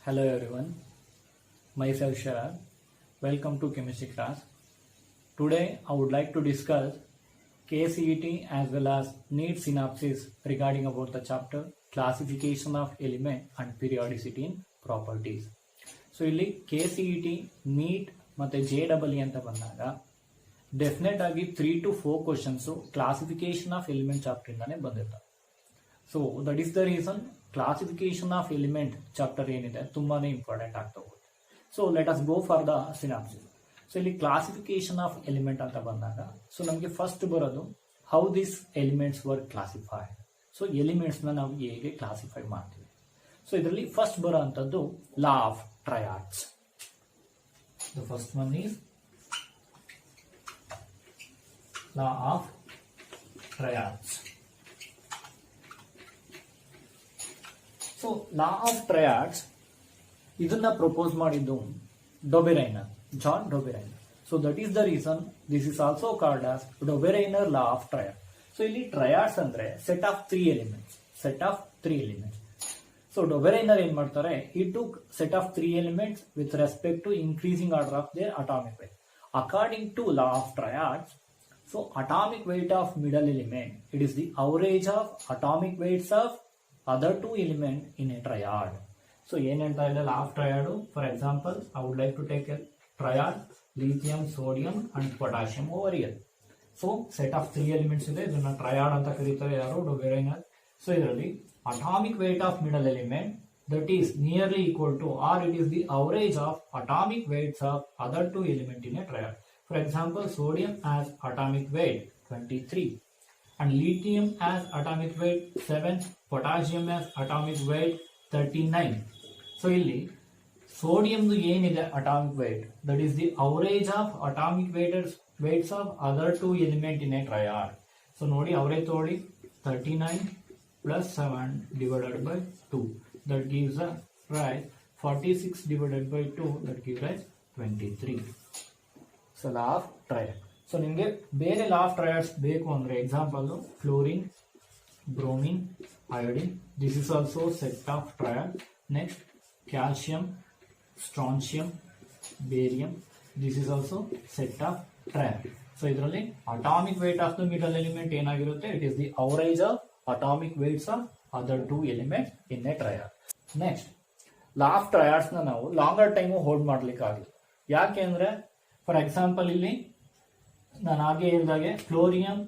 Hello everyone, myself Sharad. Welcome to chemistry class. Today I would like to discuss KCET as well as NEET synopsis regarding about the chapter classification of element and periodicity in properties. So ಇಲ್ಲಿ KCET, NEET ಮತ್ತು JEE ಅಂತ ಬಂದಾಗ definite ಆಗಿ 3 to 4 questions classification of element chapter ಇಂದಾನೆ ಬಂದಿರ್ತವೆ. So that is the reason classification of element chapter ಏನಿದೆ ತುಂಬಾನೇ important ಆಗ್ತಾ ಹೋಗುತ್ತೆ. So let us go for the synopsis. So ಇಲ್ಲಿ ಕ್ಲಾಸಿಫಿಕೇಶನ್ ಆಫ್ ಎಲಿಮೆಂಟ್ ಅಂತ ಬಂದಾಗ ಸೊ ನಮಗೆ ಫಸ್ಟ್ ಬರೋದು how this elements were classified. So elements ನ ನಾವು ಹೇಗೆ ಕ್ಲಾಸಿಫೈ ಮಾಡ್ತೀವಿ. ಸೊ ಇದರಲ್ಲಿ ಫಸ್ಟ್ ಬರೋ ಅಂತದ್ದು law of triads. The first one is law of triads. So law of triads ಇದನ್ನ ಪ್ರಪೋಸ್ ಮಾಡಿದ್ದು Dobereiner, John Dobereiner. So that is the reason this is also called as Dobereiner law of triad. So ಇಲ್ಲಿ triads ಅಂದ್ರೆ set of three elements. So Dobereiner ಏನ್ ಮಾಡ್ತಾರೆ, he took set of three elements with respect to increasing order of their atomic weight. According to law of triads, so atomic weight of middle element, it is the average of atomic weights of other two elements in a triad. So ಏನ್ ಹೇಳ್ತಾ ಇದೆ law of triad? For example, I would like to take a triad lithium, sodium and potassium over here. So set of three elements ಇದೆ, ಇದನ್ನ triad ಅಂತ ಕರೀತಾರೆ ಯಾರು, ಡೊಬೆರೈನರ್. So ಇದರಲ್ಲಿ atomic weight of middle element that is nearly equal to or it is the average of atomic weights of other two elements in a triad. For example, sodium has atomic weight 23 and lithium has atomic weight 7, potassium has atomic weight 39. So ಇಲ್ಲಿ sodium ಏನಿದೆ atomic weight, that is the average of atomic weights of other two elements in a triad. So ನೋಡಿ average ತಗೊಳ್ಳಿ, 39 plus 7 divided by 2, that gives us right 46 divided by 2, that gives us 23. So law of triad. So ನಿಮಗೆ ಬೇರೆ ಲಾ of triads ಬೇಕು ಅಂದ್ರೆ example fluorine, bromine, iodine, this is also set of triad. Next calcium, strontium, barium, this is also set of triad. So ಇದರಲ್ಲಿ atomic weight of the middle element ಏನಾಗಿರುತ್ತೆ, it is the average of atomic weights of other two elements in a triad. Next, law of triads ನ ನಾವು longer time hold ಮಾಡ್ಲಿಕ್ಕೆ ಆಗಲ್ಲ. ಯಾಕೆ ಅಂದ್ರೆ for example ಇಲ್ಲಿ ನಾನು ಹಾಗೆ ಹೇಳಿದಾಗೆ fluorine,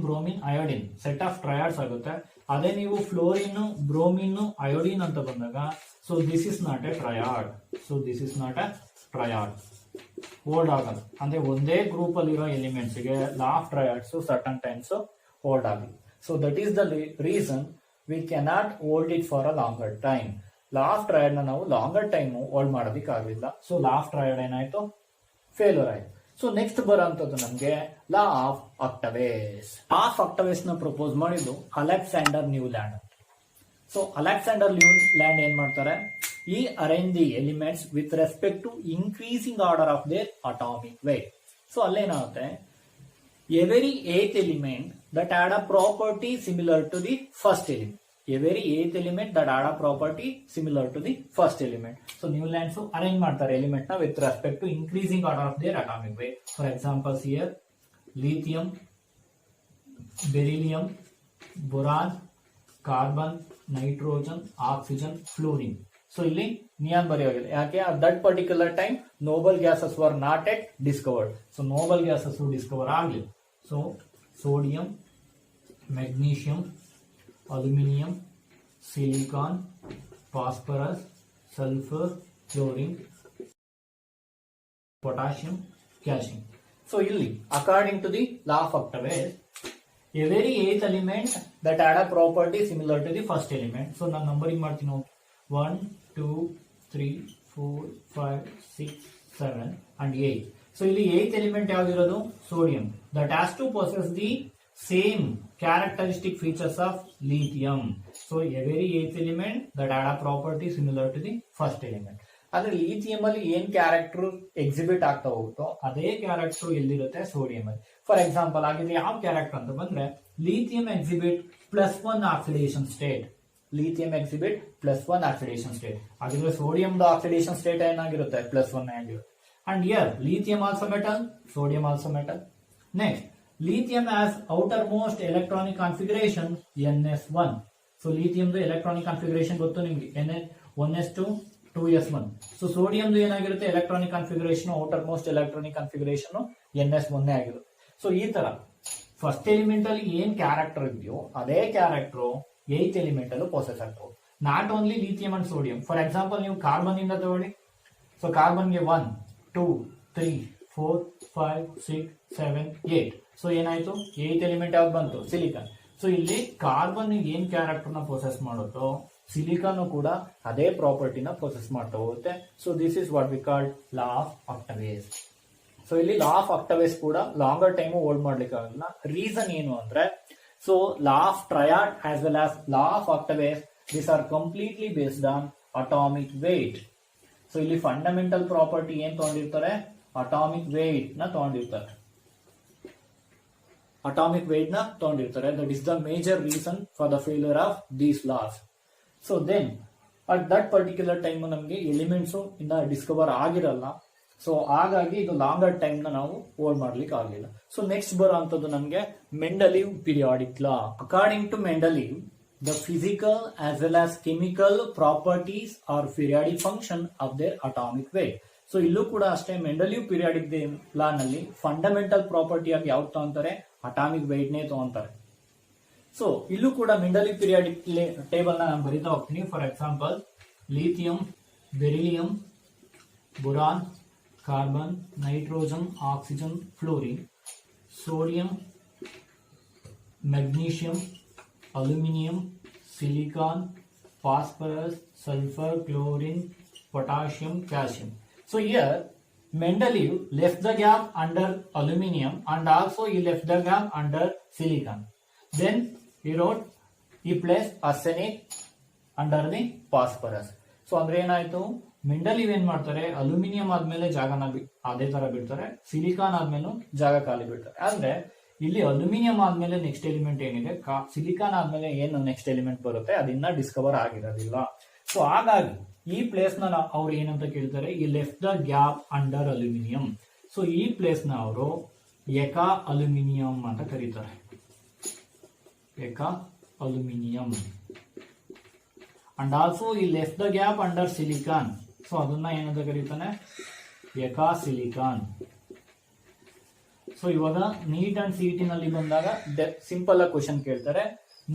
bromine, iodine set of triads ಆಗುತ್ತೆ. ಅದೇ ನೀವು ಫ್ಲೋರಿನ್, ಬ್ರೋಮಿನ್, ಅಯೋಡಿನ್ ಅಂತ ಬಂದಾಗ so this is not A triad, hold ಆಗಲ್ಲ. ಅಂದ್ರೆ ಒಂದೇ ಗ್ರೂಪ್ ಅಲ್ಲಿ ಇರೋ ಎಲಿಮೆಂಟ್ಸ್ ಗೆ ಲಾ of triads certain times hold ಆಗಲ್ಲ. So that is the reason we cannot hold it for a longer time. Law of triad na ನಾವು longer time hold ಮಾಡೋದಕ್ಕೆ ಆಗಲಿಲ್ಲ. ಸೊ law of triad ಏನಾಯ್ತು, failure ಆಯ್ತು. So next ಬರೋಂಥದ್ದು ನಮಗೆ law of octaves. Octaves ನ propose ಮಾಡಿದ್ದು Alexander Newland. So Alexander Newland ಏನ್ ಮಾಡ್ತಾರೆ, he arrange the elements with respect to increasing order of their atomic weight. So ಅಲ್ಲೇನಾಗುತ್ತೆ, every eighth element that add a property similar to the first element. Every eighth element that add a property similar to the first element. So Newlands arrange ಮಾಡ್ತಾರೆ element ನ with respect to increasing order of their atomic weight. For examples here, lithium, beryllium, boron, carbon, nitrogen, oxygen, fluorine. So ಇಲ್ಲಿ neon ಬರೆಯೋಗಿದೆ. ಯಾಕೆ, at that particular time noble gases were not yet discovered. So noble gases Discover ಆಗಲಿಲ್ಲ. So sodium, magnesium, aluminum, silicon, phosphorus, sulfur, chlorine, potassium, calcium. So ಇಲ್ಲಿ according to the law of Octaves, every eighth element that add a property similar to the first element. So ನಾನು numbering ಮಾಡ್ತೀನಿ, 1, 2, 3, 4, 5, 6, 7 and 8. So ಇಲ್ಲಿ eighth element ಯಾವ್ದಿರೋದು, sodium, that has to possess the same characteristic features of lithium. So every eighth element that add a property similar to the first element. ಆದ್ರೆ lithium ಅಲ್ಲಿ ಏನ್ character exhibit ಆಗ್ತಾ ಹೋಗುತ್ತೋ ಅದೇ character ಎಲ್ಲಿರುತ್ತೆ, sodium ಅಲ್ಲಿ. For example ಆಗಿದ್ರೆ ಯಾವ ಕ್ಯಾರೆಕ್ಟರ್ ಅಂತ ಬಂದ್ರೆ lithium exhibit +1 oxidation state lithium exhibit +1 oxidation state. ಹಾಗಿದ್ರೆ ಸೋಡಿಯಂದ ಆಕ್ಸಿಡೇಷನ್ ಸ್ಟೇಟ್ ಏನಾಗಿರುತ್ತೆ +1 ಆಗಿರುತ್ತೆ. And here lithium also metal, sodium also metal. Next, lithium has outermost electronic configuration ns1. So lithium the electronic configuration ಗೊತ್ತು ನಿಮಗೆ, 1s2 2s1. So sodium ಏನಾಗಿರುತ್ತೆ electronic configuration, outermost electronic configuration ns1 ಆಗಿರುತ್ತೆ. So ಈ ತರ first element ಅಲ್ಲಿ ಏನ್ character ಇದೆಯೋ ಅದೇ ಕ್ಯಾರೆಕ್ಟರ್ 8th ಎಲಿಮೆಂಟ್ ಅಲ್ಲೂ ಪೊಸೆಸ್ ಆಗ್ತವೆ. Not only lithium and sodium. For example ನೀವು ಕಾರ್ಬನ್ ಇಂದ ತಗೊಳ್ಳಿ. ಸೊ ಕಾರ್ಬನ್ಗೆ 1 2 3 4 5 6 7 8. ಸೊ ಏನಾಯ್ತು 8th ಎಲಿಮೆಂಟ್ ಯಾವ್ದು ಬಂತು ಸಿಲಿಕಾನ್. ಸೊ ಇಲ್ಲಿ ಕಾರ್ಬನ್ ಏನ್ ಕ್ಯಾರೆಕ್ಟರ್ ನ ಪ್ರೊಸೆಸ್ ಮಾಡುತ್ತೋ ಸಿಲಿಕಾನ್ ಕೂಡ ಅದೇ ಪ್ರಾಪರ್ಟಿನ ಪ್ರೊಸೆಸ್ ಮಾಡ್ತಾ ಹೋಗುತ್ತೆ. So this is what we call law of octaves. So ಇಲ್ಲಿ ಲಾ ಆಫ್ ಆಕ್ಟವೇಸ್ ಕೂಡ ಲಾಂಗರ್ ಟೈಮ್ ಹೋಲ್ಡ್ ಮಾಡ್ಲಿಕ್ಕೆ ಆಗಲ್ಲ. ರೀಸನ್ ಏನು ಅಂದ್ರೆ, so law of triad as well as law of octaves, this are completely based on atomic weight. So ಇಲ್ಲಿ fundamental property ಏನ್ ತಗೊಂಡಿರ್ತಾರೆ, atomic weight ನ ತಗೊಂಡಿರ್ತಾರೆ. ಅಟಾಮಿಕ್ ವೇಟ್ ನ ತಗೊಂಡಿರ್ತಾರೆ. That is the major reason for the failure of these laws. So then at that particular time ನಮಗೆ elements ಇನ್ನ discover ಆಗಿರಲ್ಲ. ಸೊ ಹಾಗಾಗಿ ಇದು ಲಾಂಗರ್ ಟೈಮ್ ನ ನಾವು ಹೋಲ್ಡ್ ಮಾಡ್ಲಿಕ್ಕೆ ಆಗಲಿಲ್ಲ. ಸೊ ನೆಕ್ಸ್ಟ್ ಬರುವಂತದ್ದು ನಮಗೆ Mendeleev periodic law. According to Mendeleev, the physical as well as chemical properties are periodic function of their atomic weight. So ಇಲ್ಲೂ ಕೂಡ ಅಷ್ಟೇ ಮೆಂಡಲೀವ್ ಪೀರಿಯಾಡಿಕ್ ಲಾ ನಲ್ಲಿ ಫಂಡಮೆಂಟಲ್ ಪ್ರಾಪರ್ಟಿ ಆಗಿ ಯಾವ್ದು ತಗೊಂತಾರೆ, ಅಟಾಮಿಕ್ ವೇಟ್ ನೇ ತಗೊಂತಾರೆ. ಸೊ ಇಲ್ಲೂ ಕೂಡ ಮೆಂಡಲೀವ್ ಪೀರಿಯಾಡಿಕ್ ಟೇಬಲ್ ನ ನಾನು ಬರೀತಾ ಹೋಗ್ತೀನಿ. For example lithium, beryllium, boron, carbon, nitrogen, oxygen, fluorine, sodium, magnesium, aluminium, silicon, phosphorus, sulfur, chlorine, potassium, calcium. So here Mendeleev left the gap under aluminium and also he left the gap under silicon. Then he wrote, he placed arsenic under the phosphorus. So ಅಂದ್ರೆ ಏನಾಯ್ತು, Mendeleev ಏನ್ ಮಾಡ್ತಾರೆ, aluminium ಆದ್ಮೇಲೆ ಜಾಗನ ಅದೇ ತರ ಬಿಡ್ತಾರೆ, silicon ಆದ್ಮೇಲೆ ಜಾಗ ಖಾಲಿ ಬಿಡ್ತಾರೆ. ಅಂದ್ರೆ ಇಲ್ಲಿ ಅಲ್ಯೂಮಿನಿಯಂ ಆದ್ಮೇಲೆ ನೆಕ್ಸ್ಟ್ ಎಲಿಮೆಂಟ್ ಏನಿದೆ, ಸಿಲಿಕಾನ್ ಆದ್ಮೇಲೆ ಏನು ನೆಕ್ಸ್ಟ್ ಎಲಿಮೆಂಟ್ ಬರುತ್ತೆ ಅದನ್ನ ಡಿಸ್ಕವರ್ ಆಗಿರೋದಿಲ್ಲ. ಸೊ ಹಾಗಾಗಿ ಈ ಪ್ಲೇಸ್ ನ ಅವ್ರು ಏನಂತ ಕೇಳ್ತಾರೆ, ಈ left the gap under aluminium. So ಈ ಪ್ಲೇಸ್ ನ ಅವರು ಎಕಾ ಅಲ್ಯೂಮಿನಿಯಂ ಅಂತ ಕರೀತಾರೆ, ಎಕಾ ಅಲ್ಯೂಮಿನಿಯಂ. ಅಂಡ್ ಆಲ್ಸೋ ಈ left the gap under silicon. So ಅದನ್ನ ಏನಂತ ಕರೀತಾನೆ, ಎಕಾ ಸಿಲಿಕಾನ್. ಸೊ ಇವಾಗ ನೀಟ್ ಅಂಡ್ ಸಿಇಟಿ ನಲ್ಲಿ ಬಂದಾಗ ಸಿಂಪಲ್ ಆಗಿ ಕ್ವಶನ್ ಕೇಳ್ತಾರೆ,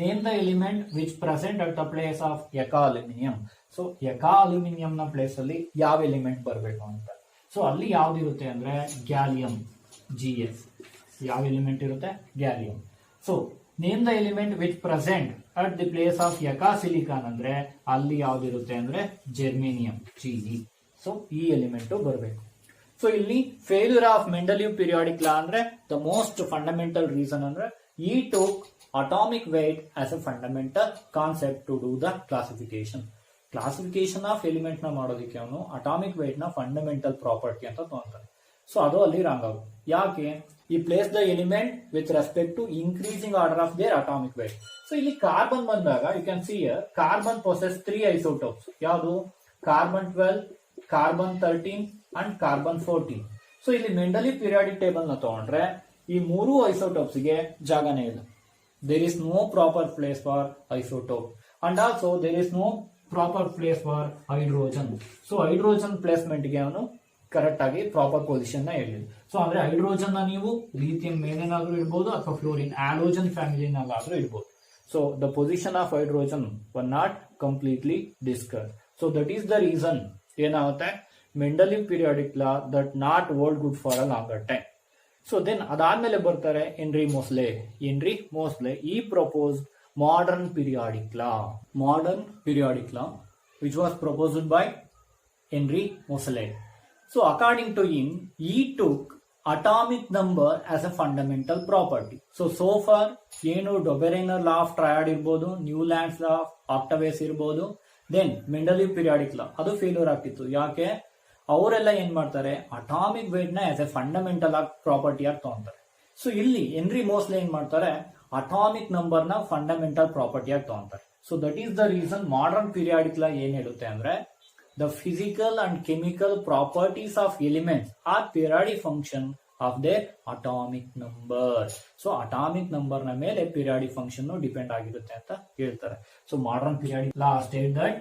name the element which present at the place of ಎಕಾ aluminium. So ಎಕಾ aluminium ನ ಪ್ಲೇಸ್ ಅಲ್ಲಿ ಯಾವ ಎಲಿಮೆಂಟ್ ಬರಬೇಕು ಅಂತ. ಸೊ ಅಲ್ಲಿ ಯಾವ್ದಿರುತ್ತೆ ಅಂದ್ರೆ ಗ್ಯಾಲಿಯಂ, GS. ಯಾವ ಎಲಿಮೆಂಟ್ ಇರುತ್ತೆ, gallium. So name the element which present at the place of ಎಕಾ silicon ಅಂದ್ರೆ ಅಲ್ಲಿ ಯಾವ್ದಿರುತ್ತೆ ಅಂದ್ರೆ ಜರ್ಮೇನಿಯಂ, GE. ಸೊ ಈ ಎಲಿಮೆಂಟ್ ಬರಬೇಕು. ಸೊ ಇಲ್ಲಿ ಫೇಲ್ಯೂರ್ ಆಫ್ ಮೆಂಡಲೀವ್ ಪೀರಿಯಾಡಿಕ್ ಲಾ ಅಂದ್ರೆ ದ ಮೋಸ್ಟ್ ಫಂಡಮೆಂಟಲ್ ರೀಸನ್ ಅಂದ್ರೆ ಈ took atomic weight as a fundamental concept to do the classification. Classification of element ನ ಮಾಡೋದಕ್ಕೆ ಅವನು ಅಟಾಮಿಕ್ ವೇಟ್ ನ ಫಂಡಮೆಂಟಲ್ ಪ್ರಾಪರ್ಟಿ ಅಂತ ತಗೊಂತಾರೆ. ಸೊ ಅದು ಅಲ್ಲಿ ರಾಂಗ್ ಆಗುತ್ತೆ. ಯಾಕೆ, he place the element with respect to increasing order of their atomic weight. So ಇಲ್ಲಿ ಕಾರ್ಬನ್ ಬಂದಾಗ you can see carbon possess 3 isotopes. ಯಾವುದು, carbon 12, carbon 13 and carbon 14. So ಇಲ್ಲಿ ಮೆಂಡಲೀವ್ ಪೀರಿಯಾಡಿಕ್ ಟೇಬಲ್ ನ ತಗೊಂಡ್ರೆ ಈ 3 ಐಸೋಟೋಪ್ಸ್ ಗೆ ಜಾಗನೇ ಇಲ್ಲ. There is no proper place for isotope and also there is no proper place for hydrogen. So hydrogen placement ಗೆ ಅವನು ಕರೆಕ್ಟ್ ಆಗಿ ಪ್ರಾಪರ್ ಪೊಸಿಷನ್ ನ ಹೇಳಿದ್ರು. ಸೊ ಅಂದ್ರೆ ಹೈಡ್ರೋಜನ್ ನ ನೀವು ಲಿಥಿಯಂ ಮೇಲೇನಾದ್ರೂ ಇಡಬಹುದು ಅಥವಾ ಫ್ಲೋರಿನ್ ಹ್ಯಾಲೋಜನ್ ಫ್ಯಾಮಿಲಿನಲ್ಲಾದ್ರೂ ಇಡಬಹುದು. So the position of hydrogen were not completely discuss. So that is the reason ಏನಾಗುತ್ತೆ, Mendeleev periodic law that not hold good for a longer time. So then ಅದಾದ್ಮೇಲೆ ಬರ್ತಾರೆ Henry Moseley. He propose modern periodic law which was proposed by Henry Moseley. So according to him he took atomic number as a fundamental property. So far ಏನು ಡೊಬೆರೈನರ್ law of triad ಇರ್ಬೋದು, Newlands law of ಆಕ್ಟವೇಸ್ ಇರ್ಬೋದು, then Mendeleev periodic ಲಾ ಅದು failure ಆಗ್ತಿತ್ತು. ಯಾಕೆ, ಅವರೆಲ್ಲ ಏನ್ ಮಾಡ್ತಾರೆ, atomic weight ನ ಆಸ್ ಎ ಫಂಡಮೆಂಟಲ್ ಆಗಿ ಪ್ರಾಪರ್ಟಿ ಆಗಿ ತಗೊಂತಾರೆ. ಸೊ ಇಲ್ಲಿ ಹೆನ್ರಿ ಮೋಸ್ಲೆ ಏನ್ ಮಾಡ್ತಾರೆ, ಅಟಾಮಿಕ್ ನಂಬರ್ ನ ಫಂಡಮೆಂಟಲ್ ಪ್ರಾಪರ್ಟಿ ಆಗಿ ತಗೊಂತಾರೆ. So that is the reason modern periodic law ಏನ್ ಹೇಳುತ್ತೆ ಅಂದ್ರೆ the physical and chemical properties of elements are periodic function of their atomic number. So atomic number ನ ಮೇಲೆ ಪೀರಿಯಾಡಿಕ್ ಫಂಕ್ಷನ್ ಡಿಪೆಂಡ್ ಆಗಿರುತ್ತೆ ಅಂತ ಹೇಳ್ತಾರೆ. So modern periodic law state that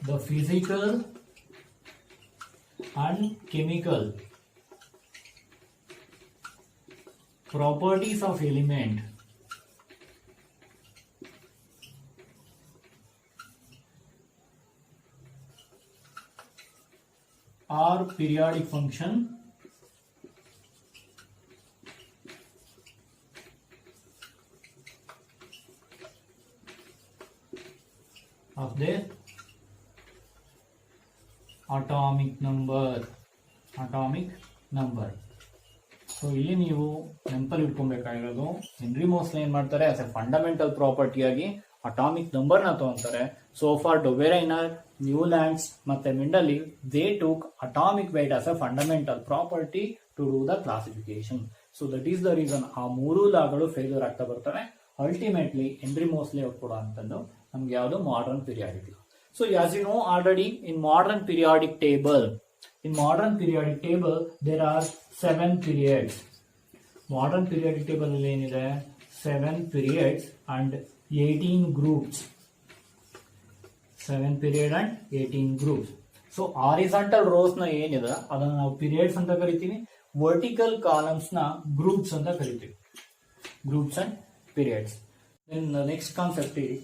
the physical and chemical properties of element are periodic function of their atomic number. So ಇಲ್ಲಿ ನೀವು ನೆನಪಲ್ಲಿ ಇಟ್ಕೊಬೇಕಾಗಿರೋದು Henry Moseley ಏನ್ ಮಾಡ್ತಾರೆ ಆಸ್ ಎ ಫಂಡಮೆಂಟಲ್ ಪ್ರಾಪರ್ಟಿಯಾಗಿ ಅಟಾಮಿಕ್ ನಂಬರ್ ನ ತಗೊಂತಾರೆ. ಸೊ ಫಾರ್ ಡೊಬೆರೈನರ್, ನ್ಯೂಲ್ಯಾಂಡ್ಸ್ ಮತ್ತೆ Mendeleev they took atomic weight as a fundamental property to do the classification. So that is the reason ಆ ಮೂರು ಲಾಗಳು ಫೇಲ್ಯೂರ್ ಆಗ್ತಾ ಬರ್ತವೆ. ಅಲ್ಟಿಮೇಟ್ಲಿ ಹೆನ್ರಿ ಮೋಸ್ಲೆ ಅವ್ರು ಕೊಡೋ ಅಂತದ್ದು ನಮ್ಗೆ ಯಾವುದು modern periodic. So as you know already, in modern periodic table there are 7 periods. Modern periodic table alli enide 7 periods and 18 groups. 7 period and 18 groups. So horizontal rows na enide adanna ನಾವು periods anta ಕರಿತೀವಿ, vertical columns na groups anta ಕರಿತೀವಿ. Groups and periods. Then the next concept is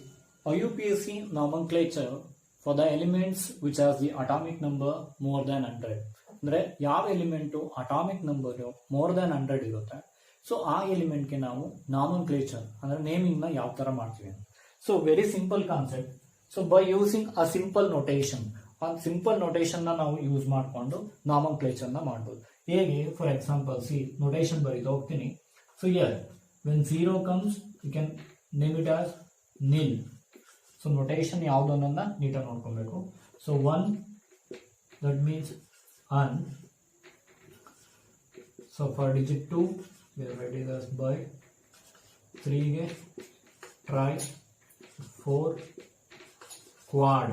IUPAC nomenclature for the elements which has the atomic number more than 100. ಅಂದ್ರೆ ಯಾವ element atomic number more than 100 ಇರುತ್ತೆ, so ಆ element ಗೆ ನಾವು ನಾಮನ್ಕ್ಲೇಚರ್ ಅಂದ್ರೆ naming ನ ಯಾವ ತರ ಮಾಡ್ತೀವಿ. So very simple concept. So by using a simple notation, ಆ ಸಿಂಪಲ್ ನೊಟೇಷನ್ ನ ನಾವು ಯೂಸ್ ಮಾಡಿಕೊಂಡು ನಾಮನ್ಕ್ಲೇಚರ್ ನ ಮಾಡಬಹುದು. ಹೇಗೆ? ಫಾರ್ ಎಕ್ಸಾಂಪಲ್ ಸಿ ನೊಟೇಷನ್ ಬರೀತಾ ಹೋಗ್ತೀನಿ. So here when 0 comes you can name it as nil. So notation ಯಾವ್ದು ಅನ್ನೋದನ್ನ ನೀಟಾಗಿ ನೋಡ್ಕೊಬೇಕು. So 1 that means un. So for digit 2 we will write it as by. 3 ಗೆ tri, 4 quad,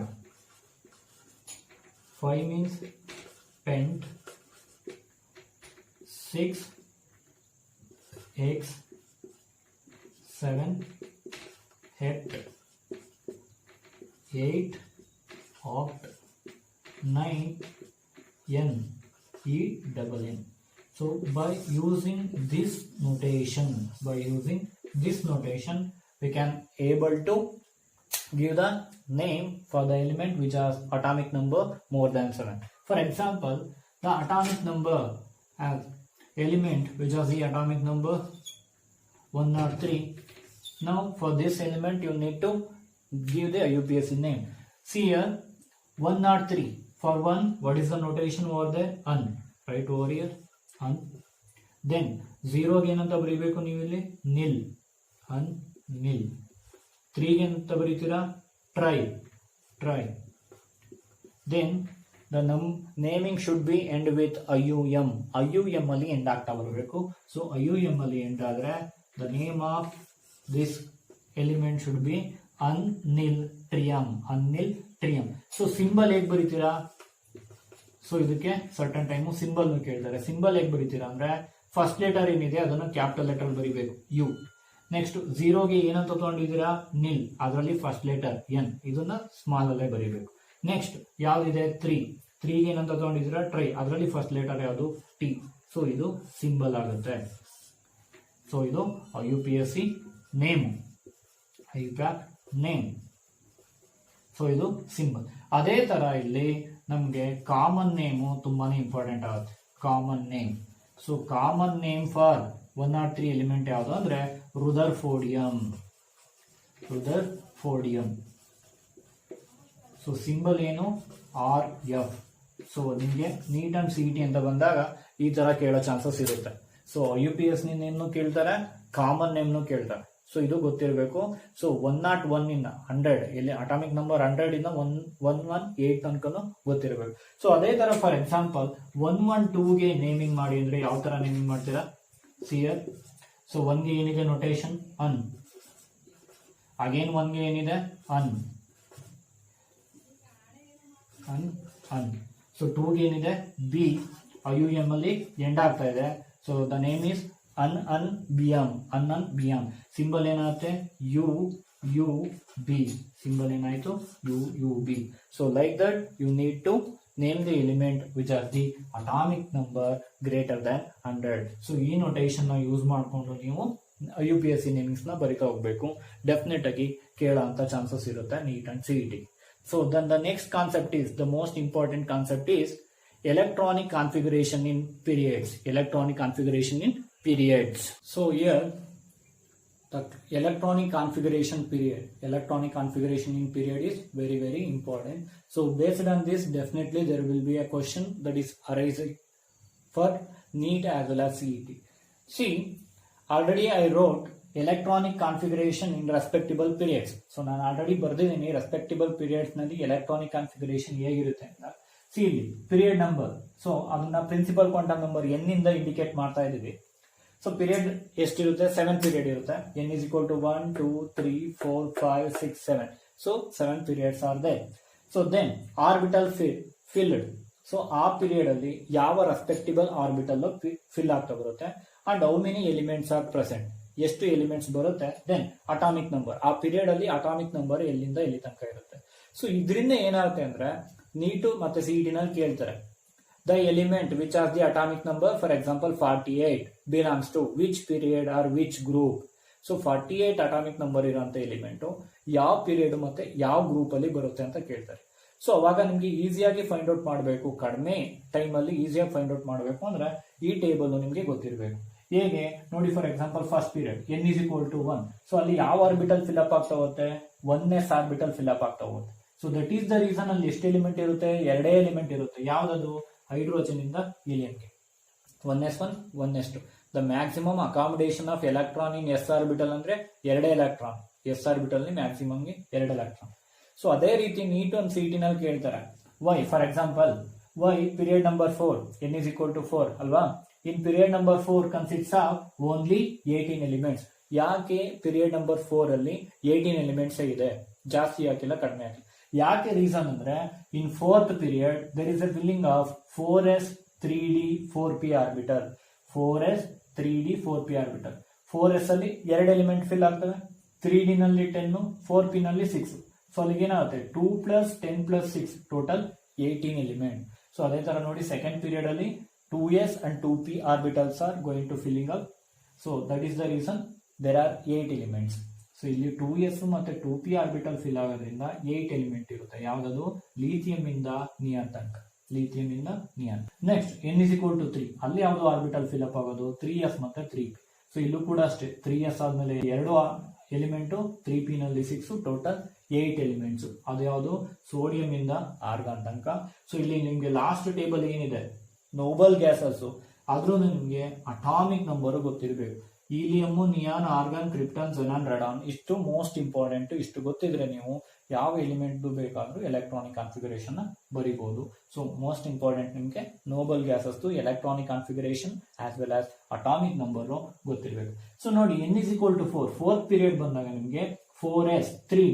5 means pent, 6 hex, 7 hept, 8 oct, 9 n e double n. So by using this notation we can able to give the name for the element which has atomic number more than 7. For example, the atomic number as element which has the atomic number 103. Now for this element you need to give the IUPAC name. See here 103. For 1, what is the notation over there? Un. Right over here. Un. Then 0 ಗೆ ಏನಂತ ಬರೀಬೇಕು ನೀವು ಇಲ್ಲಿ? nil. Un nil. 3 ಗೆ ಏನಂತ ಬರೀತೀರಾ? try. Then the naming should be end with IUM. IUM ಅಲ್ಲಿ end ಆಗ್ತಾ ಬರಬೇಕು. So IUM ಅಲ್ಲಿ end ಆದ್ರೆ the name of this element should be anniltrium. So symbol ಹೇಗೆ ಬರೀತೀರಾ? ಸೊ ಇದಕ್ಕೆ ಸರ್ಟನ್ ಟೈಮು ಸಿಂಬಲ್ ಕೇಳ್ತಾರೆ. ಸಿಂಬಲ್ ಹೇಗೆ ಬರೀತೀರಾ ಅಂದ್ರೆ ಫಸ್ಟ್ ಲೆಟರ್ ಏನಿದೆ ಅದನ್ನು ಕ್ಯಾಪಿಟಲ್ ಲೆಟರ್ ಬರೀಬೇಕು, ಯು. ನೆಕ್ಸ್ಟ್ 0ಗೆ ಏನಂತ ತಗೊಂಡಿದ್ದೀರಾ? ನಿಲ್, ಅದರಲ್ಲಿ ಫಸ್ಟ್ ಲೆಟರ್ ಎನ್, ಇದನ್ನ ಸ್ಮಾಲ್ ಅಲ್ಲೇ ಬರೀಬೇಕು. ನೆಕ್ಸ್ಟ್ ಯಾವ್ದಿದೆ? 3ಗೆ ಏನಂತ ತಗೊಂಡಿದ್ದೀರಾ? ಟ್ರೈ, ಅದರಲ್ಲಿ ಫಸ್ಟ್ ಲೆಟರ್ ಯಾವುದು? ಟಿ. ಸೊ ಇದು ಸಿಂಬಲ್ ಆಗುತ್ತೆ. ಸೊ ಇದು IUPAC ನೇಮ್, ಐಪ್ಯಾಕ್ ನೇಮ್. ಸೊ ಇದು ಸಿಂಬಲ್. ಅದೇ ತರ ಇಲ್ಲಿ ನಮ್ಗೆ ಕಾಮನ್ ನೇಮು ತುಂಬಾನೇ ಇಂಪಾರ್ಟೆಂಟ್ ಆಗುತ್ತೆ. Common name. So common name for 103 element ಯಾವುದು ಅಂದ್ರೆ ರುದರ್ಫೋರ್ಡಿಯಂ. ಸೊ ಸಿಂಬಲ್ ಏನು? RF. ಸೊ ನಿಮ್ಗೆ ನೀಟ್ ಅಂಡ್ CET ಅಂತ ಬಂದಾಗ ಈ ತರ ಕೇಳೋ ಚಾನ್ಸಸ್ ಇರುತ್ತೆ. ಸೊ IUPAC ನೇಮ್ನು ಕೇಳ್ತಾರೆ, ಕಾಮನ್ ನೇಮ್ನು ಕೇಳ್ತಾರೆ. ಸೊ ಇದು ಗೊತ್ತಿರಬೇಕು. ಸೊ 101 ಇಂದ 100 ಇಲ್ಲಿ ಅಟಾಮಿಕ್ ನಂಬರ್ 100 ಇಂದ 118 ತನಕನು ಗೊತ್ತಿರಬೇಕು. ಸೊ ಅದೇ ತರ ಫಾರ್ ಎಕ್ಸಾಂಪಲ್ 112ಗೆ ನೇಮಿಂಗ್ ಮಾಡಿ ಅಂದ್ರೆ ಯಾವ ತರ ನೇಮಿಂಗ್ ಮಾಡ್ತೀರಾ? ಸಿಯರ್. ಸೊ 1ಗೆ ಏನಿದೆ ನೊಟೇಷನ್? ಅನ್. ಅಗೇನ್ ಒನ್ಗೆ ಏನಿದೆ ಅನ್ ಅನ್ ಅನ್. ಸೊ ಟೂಗೆ ಏನಿದೆ ಬಿ, IUM ಅಲ್ಲಿ ಎಂಡ್ ಆಗ್ತಾ ಇದೆ. So the name is ununbium, ununbium. Symbol ಏನಾಗುತ್ತೆ UUB, ಸಿಂಬಲ್ ಏನಾಯ್ತು UUB. So like that you need to name the element which are the atomic number greater than 100. So ಈ notation ನ use ಮಾಡಿಕೊಂಡು ನೀವು UPSC ನೇಮಿಂಗ್ಸ್ ನ ಬರಿತಾ ಹೋಗ್ಬೇಕು. Definite ಆಗಿ ಕೇಳೋ ಅಂತ ಚಾನ್ಸಸ್ ಇರುತ್ತೆ NEET and CET. So then the next concept is, the most important concept is electronic configuration in periods. Electronic configuration in periods. So here the electronic configuration in period is very, very important. So based on this, definitely there will be a question that is arising for NEET as well as CET. See, already I wrote electronic configuration in respectable periods. So ನಾನು already ಬರ್ದಿದ್ದೀನಿ respectable periods ನಲ್ಲಿ electronic configuration ಹೇಗಿರುತ್ತೆ ಅಂತ. C ಇಲ್ಲಿ period number, so ಅದನ್ನ principal quantum number n ಇಂದ indicate ಮಾಡ್ತಾ ಇದೀವಿ. So period ಎಷ್ಟಿರುತ್ತೆ? 7 ಪೀರಿಯಡ್ ಇರುತ್ತೆ. n is equal to 1 2 3 4 5 6 7. So 7 periods are there. So then orbital filled. So ಆ ಪೀರಿಯಡ್ ಅಲ್ಲಿ ಯಾವ ರೆಸ್ಪೆಕ್ಟಿಬಲ್ ಆರ್ಬಿಟಲ್ ಫಿಲ್ ಆಗ್ತಾ ಬರುತ್ತೆ and how many elements are present, ಎಷ್ಟು ಎಲಿಮೆಂಟ್ಸ್ ಬರುತ್ತೆ. ದೆನ್ ಅಟಾಮಿಕ್ ನಂಬರ್, ಆ ಪೀರಿಯಡ್ ಅಲ್ಲಿ ಅಟಾಮಿಕ್ ನಂಬರ್ ಎಲ್ಲಿಂದ ಎಲ್ಲಿ ತನಕ ಇರುತ್ತೆ. ಸೊ ಇದರಿಂದ ಏನಾಗುತ್ತೆ ಅಂದ್ರೆ ನೀಟು ಮತ್ತೆ CET ನಲ್ಲಿ ಕೇಳ್ತಾರೆ, the element which as the atomic number, for example 48 belongs to which period or which group. So 48 atomic number ಇರೋಂಥ ಎಲಿಮೆಂಟ್ ಯಾವ ಪೀರಿಯಡ್ ಮತ್ತೆ ಯಾವ ಗ್ರೂಪ್ ಅಲ್ಲಿ ಬರುತ್ತೆ ಅಂತ ಕೇಳ್ತಾರೆ. ಸೊ ಅವಾಗ ನಿಮ್ಗೆ ಈಸಿಯಾಗಿ ಫೈಂಡ್ ಔಟ್ ಮಾಡಬೇಕು, ಕಡಿಮೆ ಟೈಮ್ ಅಲ್ಲಿ ಈಸಿಯಾಗಿ ಫೈಂಡ್ ಔಟ್ ಮಾಡಬೇಕು ಅಂದ್ರೆ ಈ ಟೇಬಲ್ ನಿಮ್ಗೆ ಗೊತ್ತಿರಬೇಕು. ಹೇಗೆ ನೋಡಿ, for example first period n is equal to 1. So ಅಲ್ಲಿ ಯಾವ ಆರ್ಬಿಟಲ್ ಫಿಲ್ಅಪ್ ಆಗ್ತಾ ಹೋಗುತ್ತೆ? 1s ಆರ್ಬಿಟಲ್ ಫಿಲ್ಅಪ್ ಆಗ್ತಾ ಹೋಗುತ್ತೆ. So that is the reason ಅಲ್ಲಿ ಎಷ್ಟು ಎಲಿಮೆಂಟ್ ಇರುತ್ತೆ? 2 ಎಲಿಮೆಂಟ್ ಇರುತ್ತೆ. ಯಾವ್ದದು? ಹೈಡ್ರೋಜನ್ ಇಂದ ಹೀಲಿಯಂಗೆ 1s1 1s2. The maximum accommodation of electron in s orbital ಅಂದ್ರೆ 2 electron. s orbital maximum 2 electron. So ಅದೇ ರೀತಿ ನೀಟ್ ಒಂದು CET ನಲ್ಲಿ ಕೇಳ್ತಾರೆ, why for example why period number 4 n is equal to 4 ಅಲ್ವಾ. In period number 4 consists of only 18 elements. ಯಾಕೆ period number 4 ಅಲ್ಲಿ 18 elements ಇದೆ, ಜಾಸ್ತಿ ಹಾಕಿಲ್ಲ ಕಡಿಮೆ ಹಾಕಿ. ಯಾಕೆ ರೀಸನ್ ಅಂದ್ರೆ in 4th period there is a filling of 4s 3d 4p orbital. 4s 3d 4p orbital. 4s ಅಲ್ಲಿ 2 ಎಲಿಮೆಂಟ್ ಫಿಲ್ ಆಗ್ತವೆ, 3d ನಲ್ಲಿ 10, 4p ನಲ್ಲಿ 6. ಸೊ ಅಲ್ಲಿಗೆ ಏನಾಗುತ್ತೆ 2 + 10 + 6 ಟೋಟಲ್ 18 ಎಲಿಮೆಂಟ್. ಸೊ ಅದೇ ತರ ನೋಡಿ ಸೆಕೆಂಡ್ ಪೀರಿಯಡ್ ಅಲ್ಲಿ 2s and 2p orbitals are going to filling up. So that is the reason there are 8 elements. So ಇಲ್ಲಿ 2s ಮತ್ತೆ 2p ಆರ್ಬಿಟಲ್ ಫಿಲ್ ಆಗೋದ್ರಿಂದ 8 ಎಲಿಮೆಂಟ್ ಇರುತ್ತೆ. ಯಾವ್ದದು? ಲಿಥಿಯಂ ಇಂದ ನಿಯಾನ್ ತನಕ. ಲಿಥಿಯಂ ಇಂದ neon. Next n is equal to 3. ಅಲ್ಲಿ ಯಾವ್ದು ಆರ್ಬಿಟಲ್ ಫಿಲ್ ಅಪ್ ಆಗೋದು? 3s ಮತ್ತೆ 3p. ಸೊ ಇಲ್ಲೂ ಕೂಡ ಅಷ್ಟೇ 3s ಆದ್ಮೇಲೆ 2 ಎಲಿಮೆಂಟ್, 3p ನಲ್ಲಿ 6, ಟೋಟಲ್ 8 ಎಲಿಮೆಂಟ್ಸ್. ಅದು ಯಾವುದು? ಸೋಡಿಯಂ ಇಂದ ಆರ್ಗಾನ್ ತನಕ. ಸೊ ಇಲ್ಲಿ ನಿಮ್ಗೆ ಲಾಸ್ಟ್ ಟೇಬಲ್ ಏನಿದೆ ನೋಬಲ್ ಗ್ಯಾಸಸ್, ಆದ್ರೂ ನಿಮ್ಗೆ ಅಟಾಮಿಕ್ ನಂಬರ್ ಗೊತ್ತಿರಬೇಕು. Helium, neon, argon, krypton, xenon, radon, ಇಷ್ಟು ಮೋಸ್ಟ್ ಇಂಪಾರ್ಟೆಂಟ್. ಇಷ್ಟು ಗೊತ್ತಿದ್ರೆ ನೀವು ಯಾವ ಎಲಿಮೆಂಟ್ ಬೇಕಾದ್ರೂ ಎಲೆಕ್ಟ್ರಾನಿಕ್ ಕಾನ್ಫಿಗರೇಷನ್ ಬರೀಬಹುದು. ಸೊ ಮೋಸ್ಟ್ ಇಂಪಾರ್ಟೆಂಟ್ ನಿಮ್ಗೆ noble gases electronic configuration as well as atomic number ಗೊತ್ತಿರಬೇಕು. ಸೊ ನೋಡಿ n is equal to 4. 4th period ಬಂದಾಗ ನಿಮ್ಗೆ 4s 3.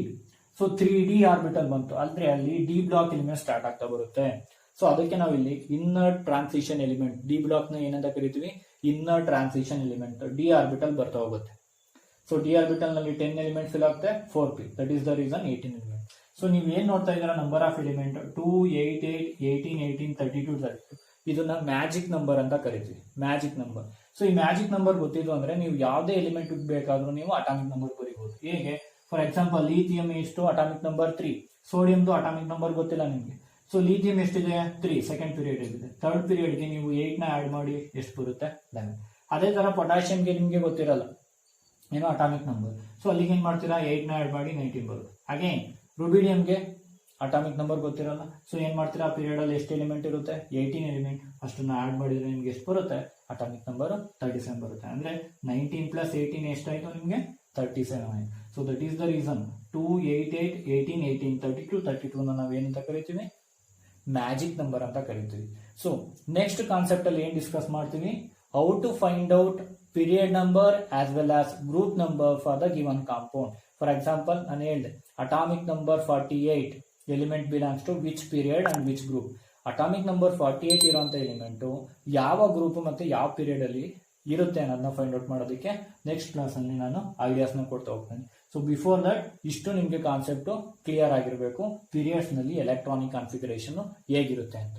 ಸೊ 3d ಆರ್ಬಿಟಲ್ ಬಂತು ಅಂದ್ರೆ ಅಲ್ಲಿ ಡಿ ಬ್ಲಾಕ್ ಎಲಿಮೆಂಟ್ ಸ್ಟಾರ್ಟ್ ಆಗ್ತಾ ಬರುತ್ತೆ. ಸೊ ಅದಕ್ಕೆ ನಾವು ಇಲ್ಲಿ inner transition element, D block ನ ಏನಂತ ಕರಿತೀವಿ? Inner transition element. D orbital ಬರ್ತಾ ಹೋಗುತ್ತೆ. ಸೊ ಡಿ ಆರ್ಬಿಟಲ್ ನಲ್ಲಿ 10 ಎಲಿಮೆಂಟ್ ಫಿಲ್ ಆಗುತ್ತೆ, 4p. That is the reason 18 element. So ನೀವು ಏನ್ ನೋಡ್ತಾ ಇದ್ದೀರಾ? Number of element 2 8 8 18 18 32 32. ಇದನ್ನ ಮ್ಯಾಜಿಕ್ ನಂಬರ್ ಅಂತ ಕರಿತೀವಿ, ಮ್ಯಾಜಿಕ್ ನಂಬರ್. ಸೊ ಈ ಮ್ಯಾಜಿಕ್ ನಂಬರ್ ಗೊತ್ತಿದ್ದು ಅಂದ್ರೆ ನೀವು ಯಾವುದೇ ಎಲಿಮೆಂಟ್ ಬೇಕಾದ್ರೂ ನೀವು ಅಟಾಮಿಕ್ ನಂಬರ್ ಬರೀಬಹುದು. ಹೇಗೆ? ಫಾರ್ ಎಕ್ಸಾಂಪಲ್ ಲಿಥಿಯಂ ಎಷ್ಟು? Atomic number 3. ಸೋಡಿಯಂದು ಅಟಾಮಿಕ್ ನಂಬರ್ ಗೊತ್ತಿಲ್ಲ ನಿಮ್ಗೆ. ಸೊ ಲಿಥಿಯಂ ಎಷ್ಟಿದೆ? 3. ಸೆಕೆಂಡ್ ಪೀರಿಯಡ್ ಇದೆ. ಥರ್ಡ್ ಪೀರಿಯಡ್ಗೆ ನೀವು 8 ನ ಆಡ್ ಮಾಡಿ ಎಷ್ಟು ಬರುತ್ತೆ? 11. ಅದೇ ತರ ಪೊಟ್ಯಾಷಿಯಂಗೆ ನಿಮ್ಗೆ ಗೊತ್ತಿರಲ್ಲ ಏನೋ ಅಟಾಮಿಕ್ ನಂಬರ್. ಸೊ ಅಲ್ಲಿಗೆ ಏನ್ ಮಾಡ್ತೀರಾ? 8 ನ ಆಡ್ ಮಾಡಿ 19 ಬರುತ್ತೆ. ಅಗೇನ್ ರುಬಿಡಿಯಂಗೆ ಅಟಾಮಿಕ್ ನಂಬರ್ ಗೊತ್ತಿರಲ್ಲ. ಸೊ ಏನ್ ಮಾಡ್ತೀರಾ? ಪೀರಿಯಡ್ ಅಲ್ಲಿ ಎಷ್ಟು ಎಲಿಮೆಂಟ್ ಇರುತ್ತೆ? 18 ಎಲಿಮೆಂಟ್. ಅಷ್ಟನ್ನ ಆಡ್ ಮಾಡಿದ್ರೆ ನಿಮ್ಗೆ ಎಷ್ಟು ಬರುತ್ತೆ? ಅಟಾಮಿಕ್ ನಂಬರ್ 37 ಬರುತ್ತೆ. ಅಂದ್ರೆ 19 + 18 ಎಷ್ಟಾಯ್ತು ನಿಮ್ಗೆ? 37 ಆಯ್ತು. So that is the reason 2 8 8 18 18 32 32 ನ ನಾವೇನಂತ ಕರಿತೀವಿ? ಮ್ಯಾಜಿಕ್ ನಂಬರ್ ಅಂತ ಕರಿತೀವಿ. ಸೊ ನೆಕ್ಸ್ಟ್ ಕಾನ್ಸೆಪ್ಟ್ ಅಲ್ಲಿ ಏನ್ ಡಿಸ್ಕಸ್ ಮಾಡ್ತೀವಿ? How to find out period number as well as group number for the given compound. For example ನಾನು ಹೇಳಿದೆ atomic number 48 element belongs to which period and which group. Atomic number 48 ಇರುವಂತ element ಯಾವ group ಮತ್ತೆ ಯಾವ period ಅಲ್ಲಿ ಇರುತ್ತೆ ಅನ್ನೋದನ್ನ find out ಮಾಡೋದಕ್ಕೆ ನೆಕ್ಸ್ಟ್ ಕ್ಲಾಸ್ ಅಲ್ಲಿ ನಾನು ಐಡಿಯಾಸ್ನ ಕೊಡ್ತಾ ಹೋಗ್ತೇನೆ. ಸೊ ಬಿಫೋರ್ ದಟ್ ಇಷ್ಟು ನಿಮಗೆ ಕಾನ್ಸೆಪ್ಟ್ ಕ್ಲಿಯರ್ ಆಗಿರಬೇಕು, ಪೀರಿಯಡ್ಸ್ ನಲ್ಲಿ ಎಲೆಕ್ಟ್ರಾನಿಕ್ ಕಾನ್ಫಿಗರೇಷನ್ ಹೇಗಿರುತ್ತೆ ಅಂತ.